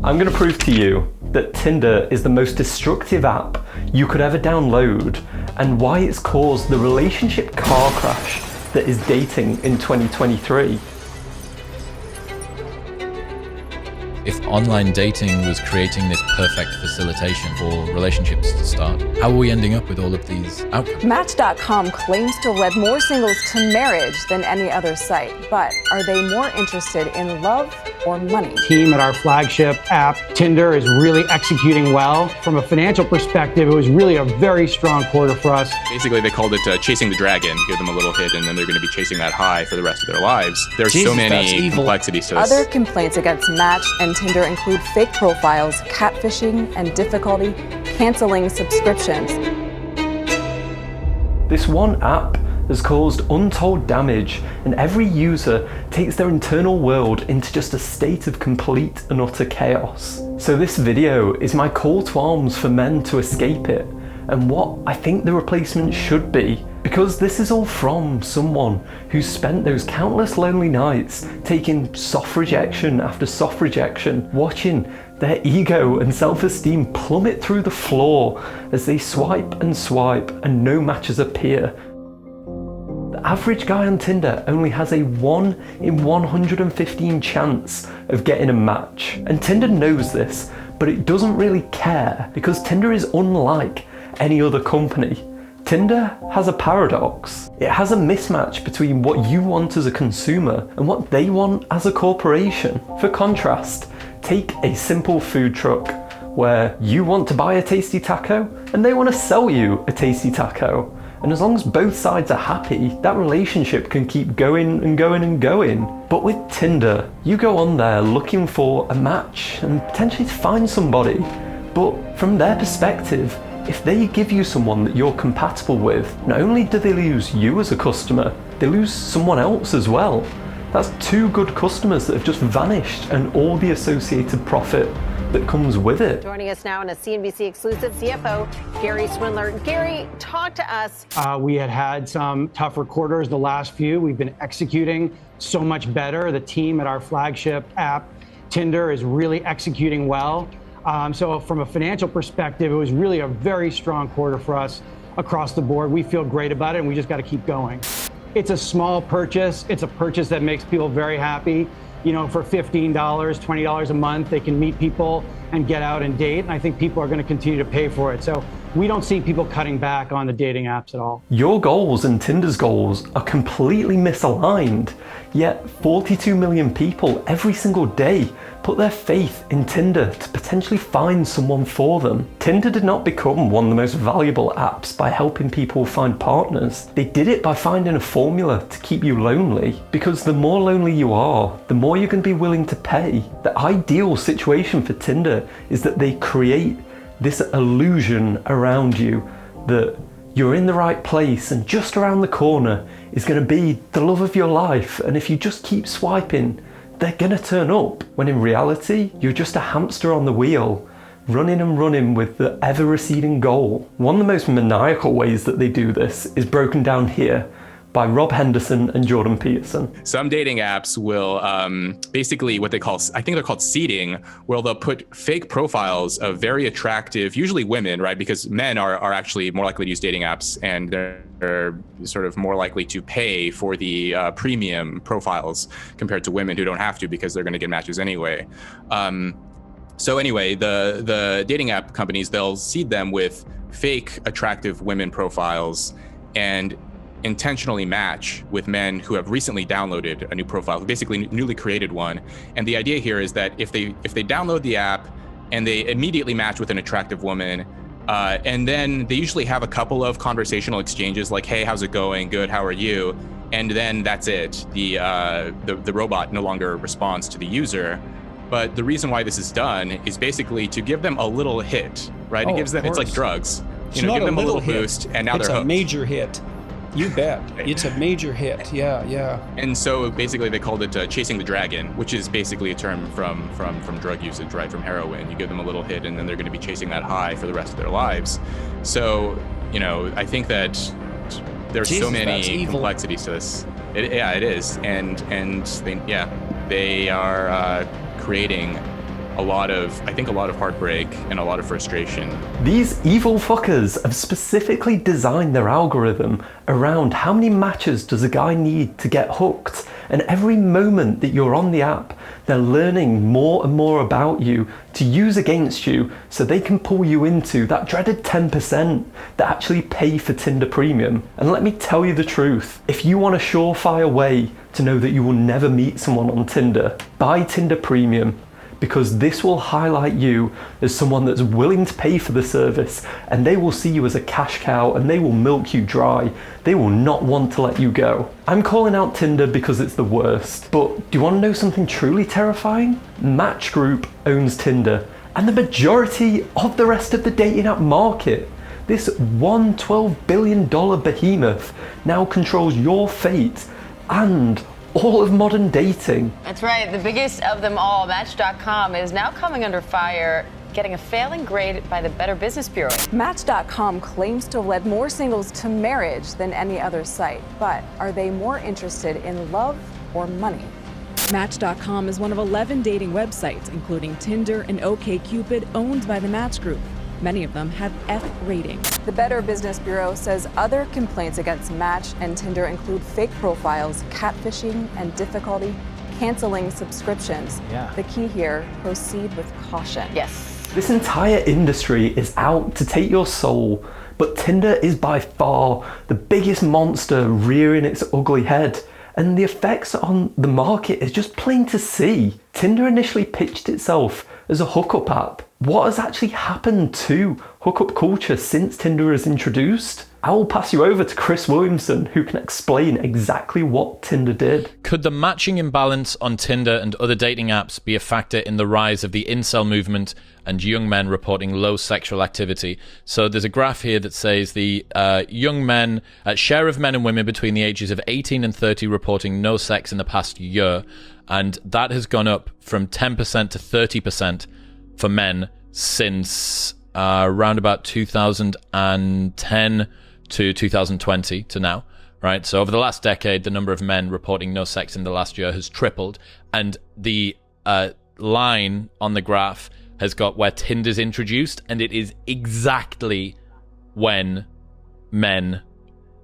I'm going to prove to you that Tinder is the most destructive app you could ever download and why it's caused the relationship car crash that is dating in 2023. If online dating was creating this perfect facilitation for relationships to start, how are we ending up with all of these outcomes? Match.com claims to have led more singles to marriage than any other site, but are they more interested in love or money? Team at our flagship app, Tinder, is really executing well. From a financial perspective, it was really a very strong quarter for us. Basically, they called it chasing the dragon. Give them a little hit, and then they're going to be chasing that high for the rest of their lives. There's so many complexities to this. Other complaints against Match and Tinder include fake profiles, catfishing, and difficulty canceling subscriptions. This one app has caused untold damage, and every user takes their internal world into just a state of complete and utter chaos. So this video is my call to arms for men to escape it, and what I think the replacement should be, because this is all from someone who's spent those countless lonely nights taking soft rejection after soft rejection, watching their ego and self-esteem plummet through the floor as they swipe and no matches appear. The average guy on Tinder only has a 1 in 115 chance of getting a match, and Tinder knows this, but it doesn't really care because Tinder is unlike any other company. Tinder has a paradox. It has a mismatch between what you want as a consumer and what they want as a corporation. For contrast, take a simple food truck where you want to buy a tasty taco and they want to sell you a tasty taco. And as long as both sides are happy, that relationship can keep going and going and going. But with Tinder, you go on there looking for a match and potentially to find somebody. But from their perspective, if they give you someone that you're compatible with, not only do they lose you as a customer, they lose someone else as well. That's 2 good customers that have just vanished and all the associated profit that comes with it. Joining us now in a CNBC exclusive, CFO Gary Swindler. Gary, talk to us. We had some tougher quarters the last few. We've been executing so much better. The team at our flagship app, Tinder, is really executing well. So from a financial perspective, it was really a very strong quarter for us across the board. We feel great about it, and we just got to keep going. It's a small purchase. It's a purchase that makes people very happy. You know, for $15, $20 a month, they can meet people and get out and date. And I think people are going to continue to pay for it. So we don't see people cutting back on the dating apps at all. Your goals and Tinder's goals are completely misaligned. Yet 42 million people every single day put their faith in Tinder to potentially find someone for them. Tinder did not become one of the most valuable apps by helping people find partners. They did it by finding a formula to keep you lonely, because the more lonely you are, the more you're going to be willing to pay. The ideal situation for Tinder is that they create this illusion around you that you're in the right place and just around the corner is going to be the love of your life, and if you just keep swiping, they're gonna turn up, when in reality, you're just a hamster on the wheel, running and running with the ever-receding goal. One of the most maniacal ways that they do this is broken down here by Rob Henderson and Jordan Peterson. Some dating apps will basically what they call, I think they're called seeding, where they'll put fake profiles of very attractive, usually women, right? Because men are actually more likely to use dating apps, and they're sort of more likely to pay for the premium profiles compared to women who don't have to because they're going to get matches anyway. So anyway, the dating app companies, they'll seed them with fake attractive women profiles and intentionally match with men who have recently downloaded a new profile, basically newly created one. And the idea here is that if they download the app and they immediately match with an attractive woman, and then they usually have a couple of conversational exchanges like, hey, how's it going? Good, how are you? And then that's it. The robot no longer responds to the user. But the reason why this is done is basically to give them a little hit, right? It gives them, it's like drugs. It's give them a little hit. boost, and now it's they're hooked. It's a major hit. You bet. It's a major hit. Yeah. And so basically they called it chasing the dragon, which is basically a term from drug usage, right? From heroin. You give them a little hit and then they're going to be chasing that high for the rest of their lives. So, I think that there's so many complexities to this. It is. And they are creating a lot of heartbreak and a lot of frustration. These evil fuckers have specifically designed their algorithm around how many matches does a guy need to get hooked, and every moment that you're on the app, they're learning more and more about you to use against you so they can pull you into that dreaded 10% that actually pay for Tinder Premium. And let me tell you the truth, if you want a surefire way to know that you will never meet someone on Tinder, buy Tinder Premium, because this will highlight you as someone that's willing to pay for the service, and they will see you as a cash cow and they will milk you dry. They will not want to let you go. I'm calling out Tinder because it's the worst, but do you want to know something truly terrifying? Match Group owns Tinder and the majority of the rest of the dating app market. This $112 billion behemoth now controls your fate and all of modern dating. That's right, the biggest of them all, Match.com, is now coming under fire, getting a failing grade by the Better Business Bureau. Match.com claims to have led more singles to marriage than any other site, but are they more interested in love or money? Match.com is one of 11 dating websites, including Tinder and OkCupid, owned by the Match Group. Many of them have F ratings. The Better Business Bureau says other complaints against Match and Tinder include fake profiles, catfishing, and difficulty canceling subscriptions. Yeah. The key here, proceed with caution. Yes. This entire industry is out to take your soul, but Tinder is by far the biggest monster rearing its ugly head, and the effects on the market is just plain to see. Tinder initially pitched itself as a hookup app. What has actually happened to hookup culture since Tinder is introduced? I will pass you over to Chris Williamson, who can explain exactly what Tinder did. Could the matching imbalance on Tinder and other dating apps be a factor in the rise of the incel movement and young men reporting low sexual activity? So there's a graph here that says the young men, share of men and women between the ages of 18 and 30 reporting no sex in the past year. And that has gone up from 10% to 30% for men since around about 2010 to 2020 to now, right? So over the last decade, the number of men reporting no sex in the last year has tripled. And the line on the graph has got where Tinder's introduced, and it is exactly when men,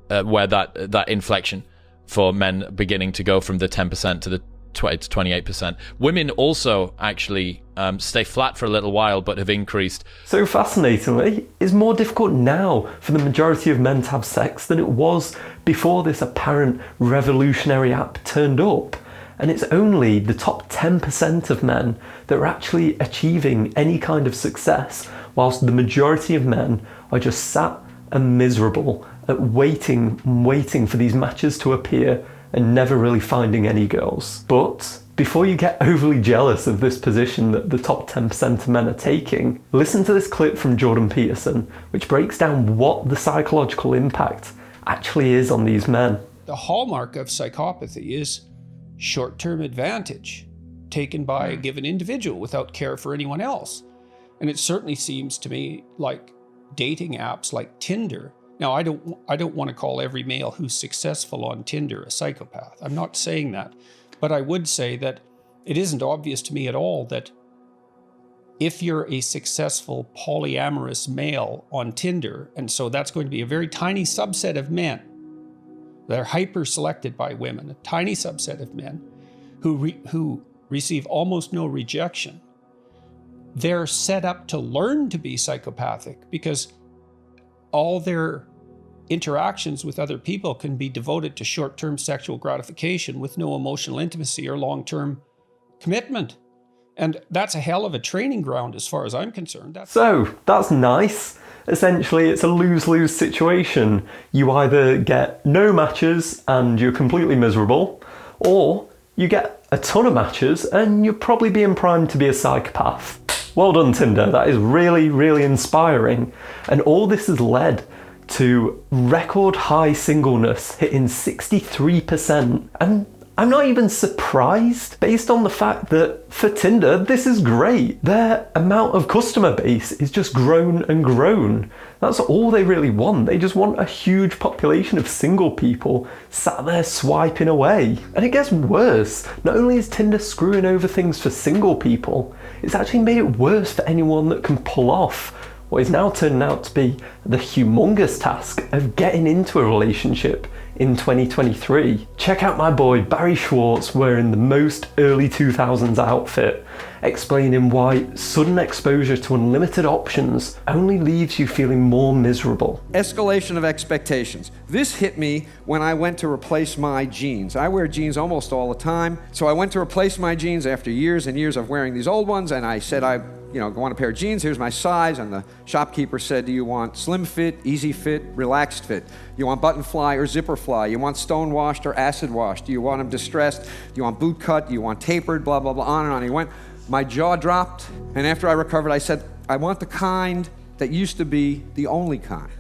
where that inflection for men beginning to go from the 10% to the 28%. Women also actually stay flat for a little while, but have increased. So fascinatingly, it's more difficult now for the majority of men to have sex than it was before this apparent revolutionary app turned up. And it's only the top 10% of men that are actually achieving any kind of success, whilst the majority of men are just sat and miserable at waiting for these matches to appear and never really finding any girls. But before you get overly jealous of this position that the top 10% of men are taking, listen to this clip from Jordan Peterson, which breaks down what the psychological impact actually is on these men. The hallmark of psychopathy is short-term advantage taken by a given individual without care for anyone else. And it certainly seems to me like dating apps like Tinder. Now, I don't want to call every male who's successful on Tinder a psychopath. I'm not saying that. But I would say that it isn't obvious to me at all that if you're a successful polyamorous male on Tinder, and so that's going to be a very tiny subset of men, they're hyper-selected by women, a tiny subset of men who receive almost no rejection, they're set up to learn to be psychopathic because all their interactions with other people can be devoted to short-term sexual gratification with no emotional intimacy or long-term commitment. And that's a hell of a training ground as far as I'm concerned. So, that's nice. Essentially, it's a lose-lose situation. You either get no matches and you're completely miserable, or you get a ton of matches and you're probably being primed to be a psychopath. Well done, Tinder. That is really, really inspiring. And all this has led to record high singleness hitting 63%. And I'm not even surprised based on the fact that for Tinder, this is great. Their amount of customer base is just grown and grown. That's all they really want. They just want a huge population of single people sat there swiping away. And it gets worse. Not only is Tinder screwing over things for single people, it's actually made it worse for anyone that can pull off what is now turning out to be the humongous task of getting into a relationship in 2023. Check out my boy Barry Schwartz wearing the most early 2000s outfit, explaining why sudden exposure to unlimited options only leaves you feeling more miserable. Escalation of expectations. This hit me when I went to replace my jeans. I wear jeans almost all the time, so I went to replace my jeans after years and years of wearing these old ones, and I said, I want a pair of jeans, here's my size, and the shopkeeper said, do you want slim fit, easy fit, relaxed fit? You want button fly or zipper fly? You want stone washed or acid washed? Do you want them distressed? Do you want boot cut? Do you want tapered? Blah, blah, blah, on and on. He went. My jaw dropped, and after I recovered, I said, I want the kind that used to be the only kind.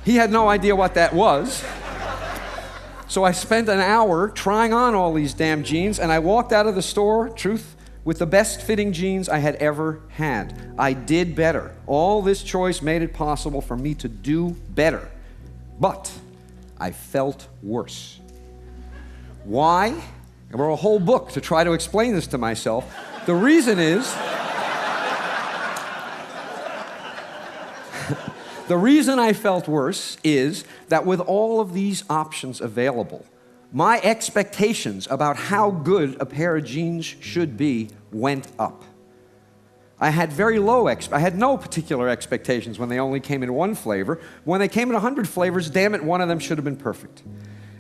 He had no idea what that was. So I spent an hour trying on all these damn jeans, and I walked out of the store, truth, with the best fitting jeans I had ever had. I did better. All this choice made it possible for me to do better. But I felt worse. Why? I wrote a whole book to try to explain this to myself. The reason is, the reason I felt worse is that with all of these options available, my expectations about how good a pair of jeans should be went up. I had very low I had no particular expectations when they only came in one flavor. When they came in 100 flavors, damn it, one of them should have been perfect.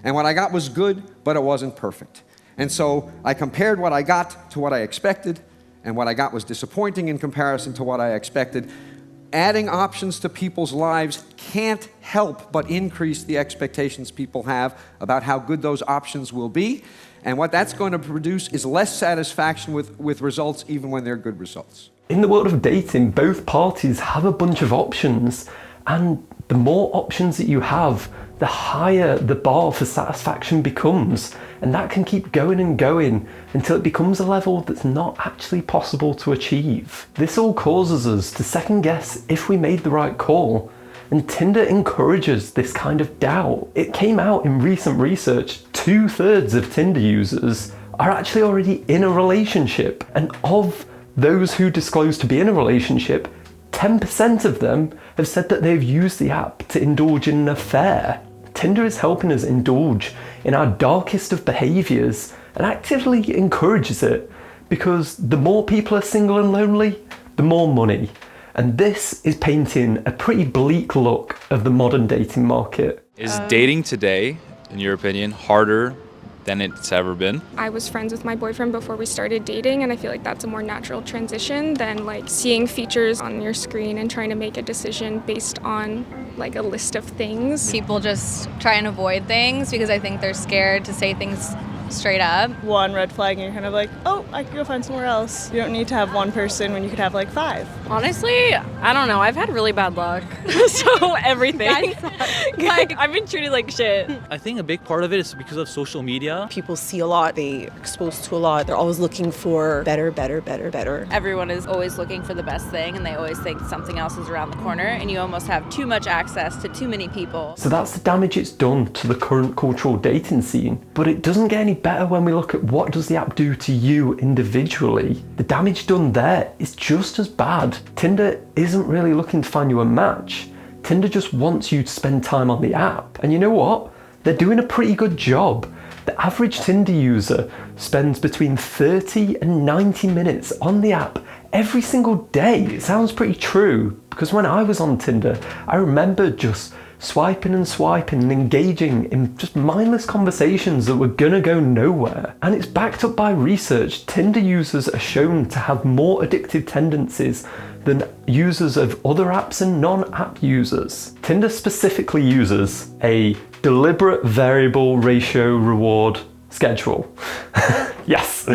And what I got was good, but it wasn't perfect. And so I compared what I got to what I expected, and what I got was disappointing in comparison to what I expected. Adding options to people's lives can't help but increase the expectations people have about how good those options will be. And what that's going to produce is less satisfaction with results, even when they're good results. In the world of dating, both parties have a bunch of options, and the more options that you have, the higher the bar for satisfaction becomes, and that can keep going and going until it becomes a level that's not actually possible to achieve. This all causes us to second guess if we made the right call, and Tinder encourages this kind of doubt. It came out in recent research, 2/3 of Tinder users are actually already in a relationship, and of those who disclose to be in a relationship, 10% of them have said that they've used the app to indulge in an affair. Tinder is helping us indulge in our darkest of behaviors and actively encourages it, because the more people are single and lonely, the more money. And this is painting a pretty bleak look of the modern dating market. Is dating today, in your opinion, harder than it's ever been? I was friends with my boyfriend before we started dating, and I feel like that's a more natural transition than like seeing features on your screen and trying to make a decision based on like a list of things. People just try and avoid things because I think they're scared to say things straight up. One red flag and you're kind of like, oh, I could go find somewhere else. You don't need to have one person when you could have like 5. Honestly, I don't know. I've had really bad luck. So everything. Like, I've been treated like shit. I think a big part of it is because of social media. People see a lot, they are exposed to a lot. They're always looking for better. Everyone is always looking for the best thing, and they always think something else is around the corner, and you almost have too much access to too many people. So that's the damage it's done to the current cultural dating scene. But it doesn't get any better when we look at what does the app do to you individually. The damage done there is just as bad. Tinder isn't really looking to find you a match. Tinder just wants you to spend time on the app. And you know what? They're doing a pretty good job. The average Tinder user spends between 30 and 90 minutes on the app every single day. It sounds pretty true, because when I was on Tinder, I remember just swiping and engaging in just mindless conversations that were gonna go nowhere. And it's backed up by research. Tinder users are shown to have more addictive tendencies than users of other apps and non-app users. Tinder specifically uses a deliberate variable ratio reward schedule. Yes.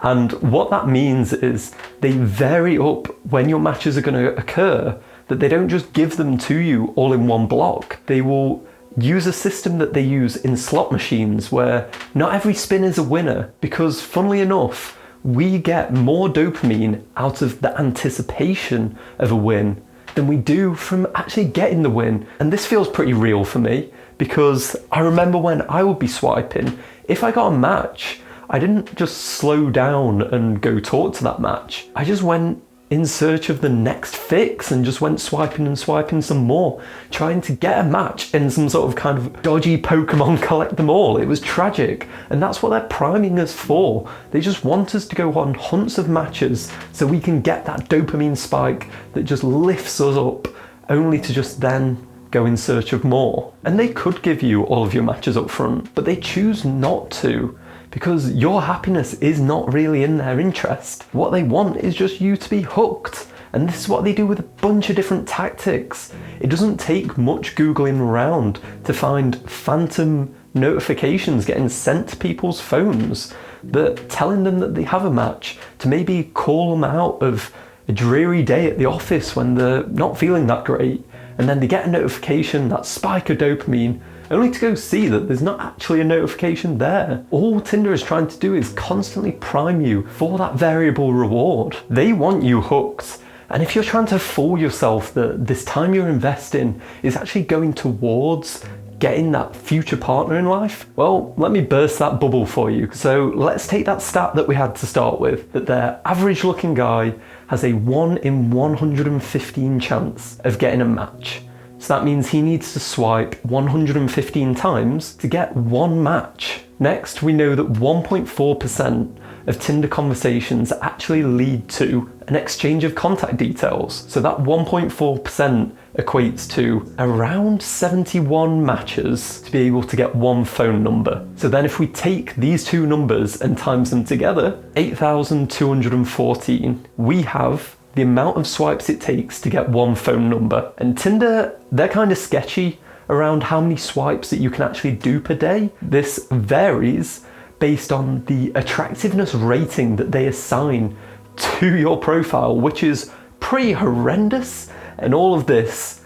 And what that means is they vary up when your matches are going to occur, that they don't just give them to you all in one block. They will use a system that they use in slot machines where not every spin is a winner, because funnily enough, we get more dopamine out of the anticipation of a win than we do from actually getting the win. And this feels pretty real for me, because I remember when I would be swiping, if I got a match, I didn't just slow down and go talk to that match. I just went in search of the next fix and just went swiping and swiping some more, trying to get a match in some sort of kind of dodgy Pokemon collect them all. It was tragic, and that's what they're priming us for. They just want us to go on hunts of matches so we can get that dopamine spike that just lifts us up, only to just then go in search of more. And they could give you all of your matches up front, but they choose not to, because your happiness is not really in their interest. What they want is just you to be hooked. And this is what they do with a bunch of different tactics. It doesn't take much Googling around to find phantom notifications getting sent to people's phones that telling them that they have a match, to maybe call them out of a dreary day at the office when they're not feeling that great. And then they get a notification, that spike of dopamine, only to go see that there's not actually a notification there. All Tinder is trying to do is constantly prime you for that variable reward. They want you hooked. And if you're trying to fool yourself that this time you're investing is actually going towards getting that future partner in life, well, let me burst that bubble for you. So let's take that stat that we had to start with, that their average looking guy has a 1 in 115 chance of getting a match. So that means he needs to swipe 115 times to get one match. Next, we know that 1.4% of Tinder conversations actually lead to an exchange of contact details. So that 1.4% equates to around 71 matches to be able to get one phone number. So then if we take these two numbers and times them together, 8,214, we have the amount of swipes it takes to get one phone number. And Tinder, they're kind of sketchy around how many swipes that you can actually do per day. This varies based on the attractiveness rating that they assign to your profile, which is pretty horrendous. And all of this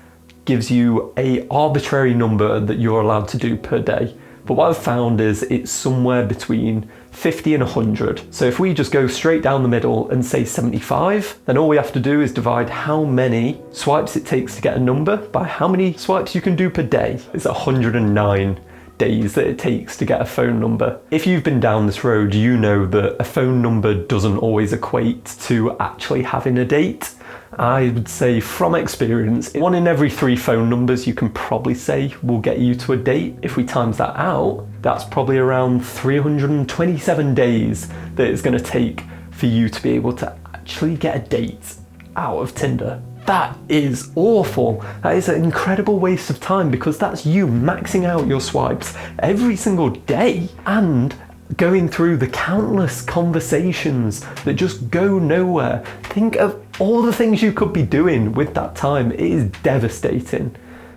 gives you an arbitrary number that you're allowed to do per day. But what I've found is it's somewhere between 50 and 100. So if we just go straight down the middle and say 75, then all we have to do is divide how many swipes it takes to get a number by how many swipes you can do per day. It's 109 days that it takes to get a phone number. If you've been down this road, you know that a phone number doesn't always equate to actually having a date. I would say from experience, 1 in every 3 phone numbers you can probably say will get you to a date. If we times that out, that's probably around 327 days that it's going to take for you to be able to actually get a date out of Tinder. That is awful. That is an incredible waste of time, because that's you maxing out your swipes every single day and going through the countless conversations that just go nowhere. Think of all the things you could be doing with that time. It is devastating.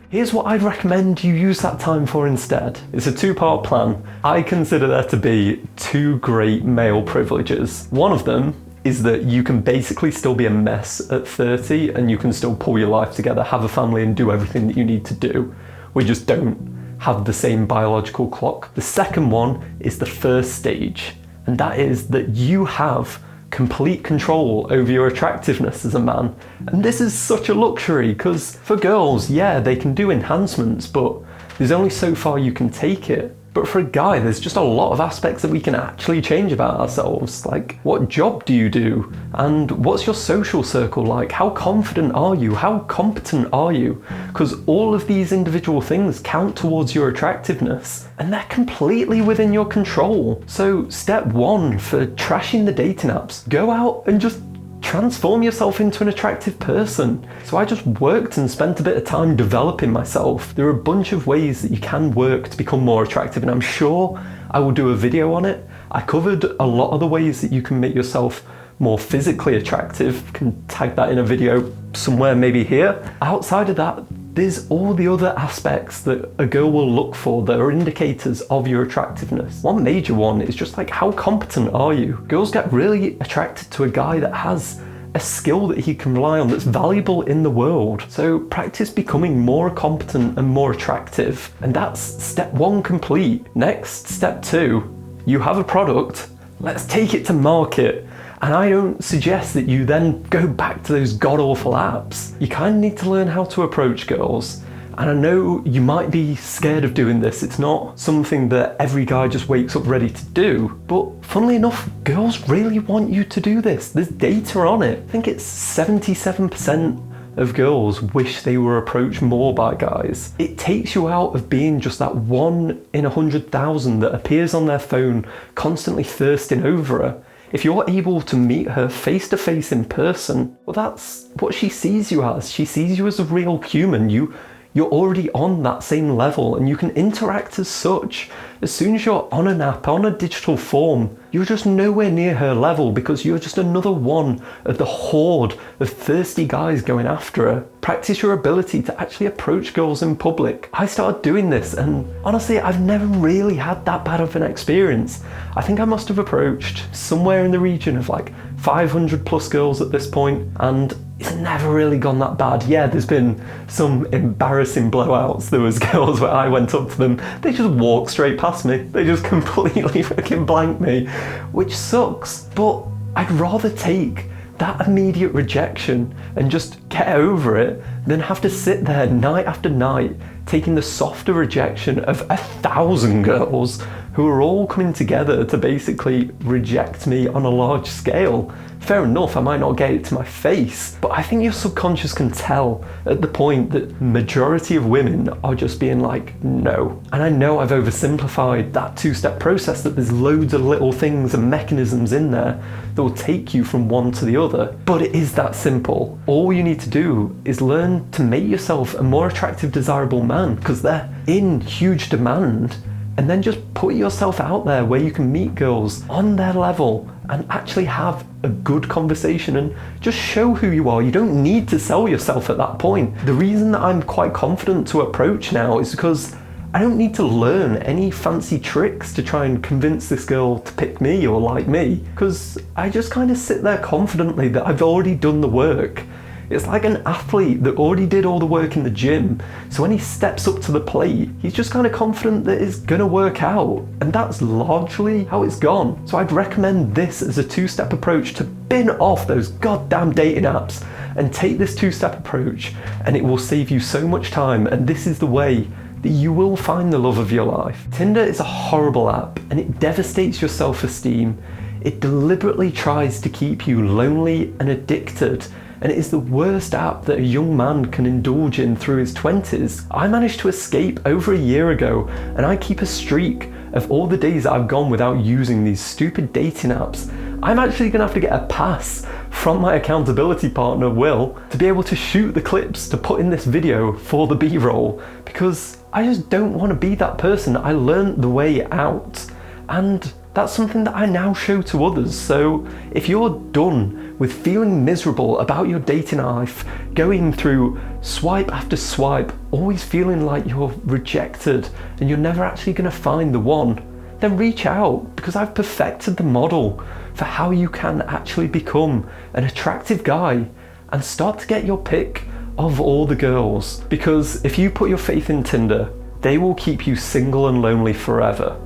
Here's what I'd recommend you use that time for instead. It's a 2-part plan. I consider there to be 2 great male privileges. One of them is that you can basically still be a mess at 30 and you can still pull your life together, have a family and do everything that you need to do. We just don't have the same biological clock. The second one is the first stage, and that is that you have complete control over your attractiveness as a man. And this is such a luxury, because for girls, yeah, they can do enhancements, but there's only so far you can take it. But for a guy, there's just a lot of aspects that we can actually change about ourselves. Like, what job do you do? And what's your social circle like? How confident are you? How competent are you? Because all of these individual things count towards your attractiveness, and they're completely within your control. So step 1 for trashing the dating apps, go out and just transform yourself into an attractive person. So I just worked and spent a bit of time developing myself. There are a bunch of ways that you can work to become more attractive, and I'm sure I will do a video on it. I covered a lot of the ways that you can make yourself more physically attractive. Can tag that in a video somewhere, maybe here. Outside of that, there's all the other aspects that a girl will look for that are indicators of your attractiveness. One major one is just like, how competent are you? Girls get really attracted to a guy that has a skill that he can rely on, that's valuable in the world. So practice becoming more competent and more attractive. And that's step 1 complete. Next, step 2, you have a product, let's take it to market. And I don't suggest that you then go back to those god-awful apps. You kind of need to learn how to approach girls And I know you might be scared of doing this. It's not something that every guy just wakes up ready to do. But funnily enough, girls really want you to do this. There's data on it. I think it's 77% of girls wish they were approached more by guys. It takes you out of being just that 1 in 100,000 that appears on their phone constantly thirsting over her. If you're able to meet her face to face in person, well, that's what she sees you as. She sees you as a real human. You're already on that same level and you can interact as such. As soon as you're on an app, on a digital form, you're just nowhere near her level because you're just another one of the horde of thirsty guys going after her. Practice your ability to actually approach girls in public. I started doing this and honestly, I've never really had that bad of an experience. I think I must have approached somewhere in the region of like 500 plus girls at this point, and it's never really gone that bad. Yeah, there's been some embarrassing blowouts. There was girls where I went up to them, they just walked straight past me. They just completely fucking blanked me, which sucks. But I'd rather take that immediate rejection and just get over it than have to sit there night after night taking the softer rejection of 1,000 girls who are all coming together to basically reject me on a large scale. Fair enough, I might not get it to my face, but I think your subconscious can tell at the point that majority of women are just being like, no. And I know I've oversimplified that two-step process, that there's loads of little things and mechanisms in there that will take you from one to the other, but it is that simple. All you need to do is learn to make yourself a more attractive, desirable man, because they're in huge demand, and then just put yourself out there where you can meet girls on their level and actually have a good conversation and just show who you are. You don't need to sell yourself at that point. The reason that I'm quite confident to approach now is because I don't need to learn any fancy tricks to try and convince this girl to pick me or like me, because I just kind of sit there confidently that I've already done the work. It's like an athlete that already did all the work in the gym, so when he steps up to the plate, he's just kind of confident that it's gonna work out, and that's largely how it's gone. So I'd recommend this as a two-step approach to bin off those goddamn dating apps and take this two-step approach, and it will save you so much time, and this is the way that you will find the love of your life. Tinder is a horrible app, and it devastates your self-esteem. It deliberately tries to keep you lonely and addicted, and it is the worst app that a young man can indulge in through his 20s. I managed to escape over a year ago, and I keep a streak of all the days I've gone without using these stupid dating apps. I'm actually gonna have to get a pass from my accountability partner, Will, to be able to shoot the clips to put in this video for the B-roll, because I just don't want to be that person. I learned the way out, and that's something that I now show to others. So if you're done with feeling miserable about your dating life, going through swipe after swipe, always feeling like you're rejected and you're never actually going to find the one, then reach out, because I've perfected the model for how you can actually become an attractive guy and start to get your pick of all the girls. Because if you put your faith in Tinder, they will keep you single and lonely forever.